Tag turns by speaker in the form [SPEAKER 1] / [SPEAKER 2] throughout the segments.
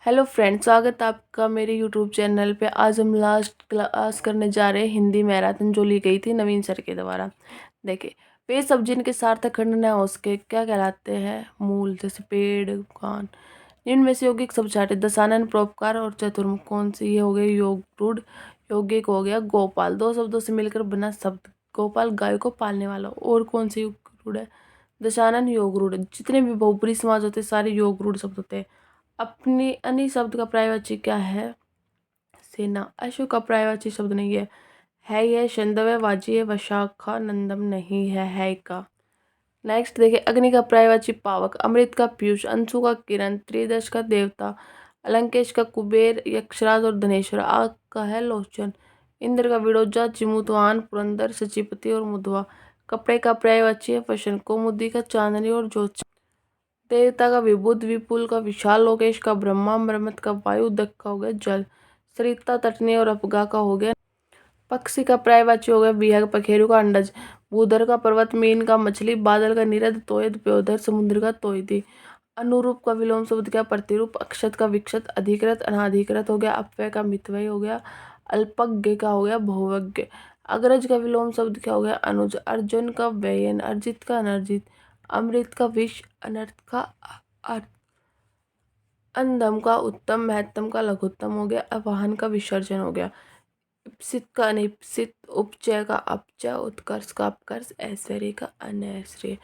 [SPEAKER 1] Hello friends, स्वागत है आपका मेरे यूट्यूब चैनल पे। आज हम लास्ट क्लास करने जा रहे हैं हिंदी मैराथन जो ली गई थी नवीन सर के द्वारा। देखिए, वे सब जिनके सार्थक खंड न हो उसके क्या कहलाते हैं? मूल। जैसे पेड़, कान। इनमें से यौगिक शब्द छाटे दशानन, परोपकार और चतुर्मुख। कौन सी ये हो गई? योग रूढ़। यौगिक हो गया गोपाल, दो शब्दों से मिलकर बना शब्द। गोपाल गाय को पालने वाला। और कौन सी योग रूढ़ है? दशानन योग रूढ़। जितने भी बहुब्रीहि समाज होते हैं सारे योग रूढ़ शब्द होते हैं। अपनी अनि शब्द का पर्यायवाची क्या है? सेना। अशु का पर्यायवाची शब्द नहीं है यह छंदव्य वाची है, वशाखा नंदम नहीं है का। नेक्स्ट देखिए, अग्नि का पर्यायवाची पावक, अमृत का पीयूष, अंशु का किरण, त्रिदश का देवता, अलंकेश का कुबेर, यक्षराज और धनेश्वर, आग का है लोचन, इंद्र का विडोजा, चिमुतवान, पुरंदर, सचिपति और मुदवा। कपड़े का पर्यायवाची है फशन, कौमुदी का चांदनी और ज्योत्सना, देवता का विबुध, विपुल का विशाल, लोकेश का ब्रह्मा, मरमत का वायु, दक्ष का हो गया जल, सरिता तटनी और अपगा का हो गया। पक्षी का पर्यायवाची हो गया विहग, पखेरु का अंडज, भूधर का पर्वत, मीन का मछली, बादल का नीरद, तोयद प्योधर, समुद्र का तोयदी। अनुरूप का विलोम शब्द क्या? प्रतिरूप। अक्षत का विक्षत, अधिकृत अनाधिकृत हो गया, अपव्यय का मितव्यय हो गया, अल्पज्ञ का हो गया बहुवज्ञ। अग्रज का विलोम शब्द क्या हो गया? अनुज। अर्जुन का व्ययन, अर्जित का अनर्जित, अमृत का विष, अनर्थ का अर्थ, अंधम का उत्तम, महत्तम का लघुत्तम हो गया, अवाहन का विसर्जन हो गया, इप्सित का अनिप्सित, उपचय का अपचय, उत्कर्ष का अपकर्ष, ऐश्वर्य का अनैश्वर्य।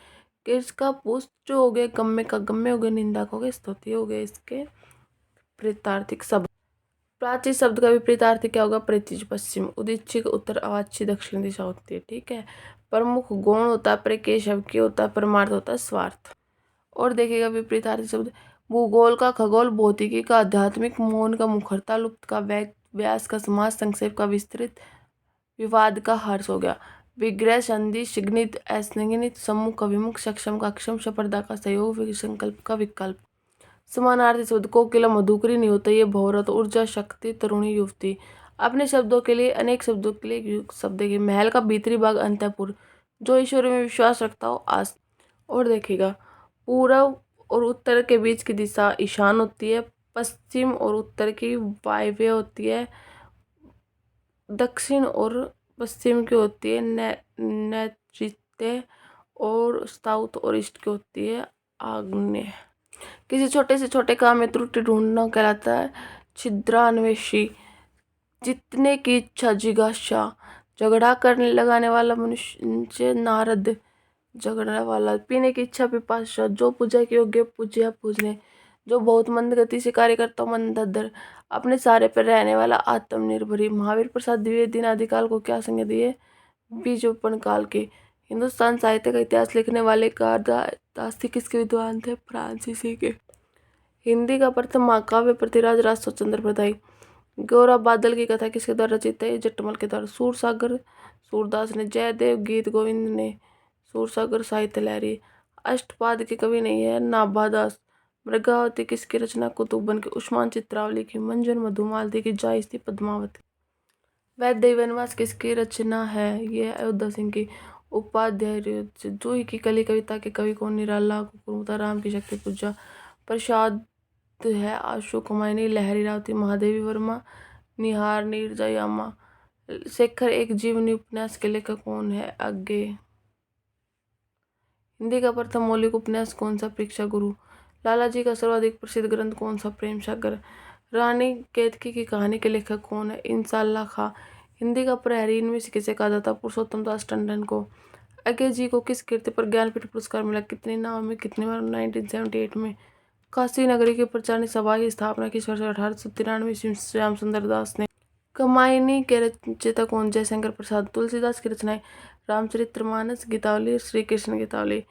[SPEAKER 1] कीर्ष का पुष्ट जो हो गए, गम्य का गम्य हो गए, निंदा का हो गए, स्तुति हो गए। इसके प्रेतार्थिक शब्द। प्राची शब्द का विपरीतार्थ क्या होगा? प्रतिज पश्चिम, उदीच्य उत्तर, अवाच्य दक्षिण दिशा होती है। ठीक है। प्रमुख गौण होता है, प्रकेशव की होता है, परमार्थ होता है स्वार्थ। और देखिएगा विपरीतार्थी शब्द, भूगोल का खगोल, भौतिकी का आध्यात्मिक, मौन का मुखरता, लुप्त का वैग, व्यास का समास, संक्षेप का विस्तृत, विवाद का हर्ष हो गया। विग्रह, संधि, शिग्नित, असंगनित, सम्मुख का विमुख, सक्षम का अक्षम, स्पर्धा का सहयोग, विसंकल्प का विकल्प। समानार्थी शब्द, कोकिला मधुकरी नहीं होता, ये बहुरत, ऊर्जा, शक्ति, तरुणी, युवती। अपने शब्दों के लिए अनेक शब्दों के लिए युक्त शब्द देखिए, महल का भीतरी भाग, अंतःपुर, जो ईश्वर में विश्वास रखता हो, आस। और देखिएगा, पूर्व और उत्तर के बीच की दिशा ईशान होती है, पश्चिम और उत्तर की वायव्य होती है, दक्षिण और पश्चिम की होती है नैऋत्य, और साउथ और ईस्ट की होती है आग्नेय। किसी छोटे से छोटे काम में त्रुटि ढूंढना कहलाता है छिद्रान्वेषी। जितने की इच्छा, जिज्ञासा, झगड़ा करने लगाने वाला मनुष्य नारद, झगड़ने वाला। पीने की इच्छा, पिपासा, जो पूजा के योग्य पूज्य पूजने, जो बहुत मंद गति से कार्य करता हो मंदधर, अपने सारे पर रहने वाला आत्मनिर्भरी। महावीर प्रसाद द्विवेदी ने आदिकाल को क्या संज्ञा दी है? बीजोपन काल के। हिंदुस्तान साहित्य का इतिहास लिखने वाले दास्ती किसके विद्वान थे? फ्रांसीसी के। हिंदी का प्रथम महाकाव्य पृथ्वीराज राजसो चंद्र प्रदाई। गौरा बादल की कथा किसके द्वारा रचित है? जटमल के द्वारा। सूरसागर सूरदास ने। जयदेव गीत गोविंद ने। सूरसागर साहित्य लहरी। अष्टपाद के कवि नहीं है नाभादास। मृगावती किसकी रचना? कुतुबन की। उस्मान चित्रावली की। मंजर मधुमालती की। जायसी पद्मावती। वैदेही वनवास किसकी रचना है? ये अयोध्या सिंह की। उपाध्याय जूही की कली कविता के कवि कौन? निराला कुकुरमुता। राम की शक्ति पूजा। प्रसाद है आशु कुमायनी। लहरी रावती। महादेवी वर्मा। निहार नीरजा यामा। शेखर एक जीवनी उपन्यास के लेखक कौन है? आगे। हिंदी का प्रथम मौलिक उपन्यास कौन सा? परीक्षा गुरु। लाला जी का सर्वाधिक प्रसिद्ध ग्रंथ कौन सा? प्रेम सागर। रानी केतकी की कहानी के लेखक कौन है? इंसाल्लाह खां। हिंदी का प्रहरी इनमें से किसे कहा जाता? पुरुषोत्तम दास टंडन को। अज्ञे जी को किस कृति पर ज्ञानपीठ पुरस्कार मिला? कितने नाम में, कितने बार? 1978 में। काशी नगरी की प्रचारणी सभा की स्थापना किस वर्ष? 1893 ईस्वी में श्याम सुंदर दास ने। कमायनी के रचयिता कौन? जयशंकर प्रसाद। तुलसीदास की रचनाएं? रामचरितमानस, गीतावली, श्री कृष्ण गीतावली।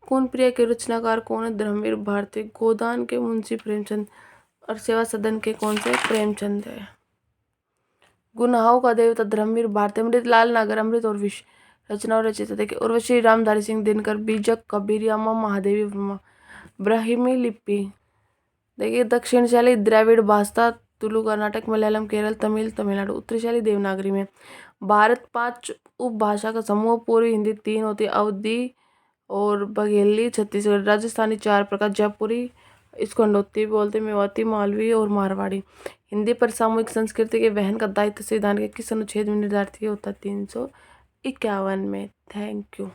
[SPEAKER 1] कौन प्रिय के रचनाकार कौन है? धर्मवीर भारती। गोदान के मुंशी प्रेमचंद और सेवा सदन के कौन से? प्रेमचंद है। गुनाहों का देवता धर्मवीर भारती। अमृतलाल नागर, अमृत और विष, रचना और रचयिता देखिए उर्वशी रामधारी सिंह दिनकर, बीजक कबीर यामा, महादेवी वर्मा। ब्राह्मी लिपि देखिए दक्षिण शैली द्रविड़ भाषा, तुलु कर्नाटक, मलयालम केरल, तमिल तमिलनाडु। उत्तरी शैली देवनागरी में। भारत 5 उपभाषा का समूह। पूर्वी हिंदी 3 होती है, अवधी और बघेली। छत्तीसगढ़। राजस्थानी 4 प्रकार, जयपुरी, इसको खंडोत्ती भी बोलते, मेवाती, मालवी और मारवाड़ी। हिंदी पर सामूहिक संस्कृति के वहन का दायित्व संविधान के किस अनुच्छेद में निर्धारित किया होता है? 351 में। Thank you.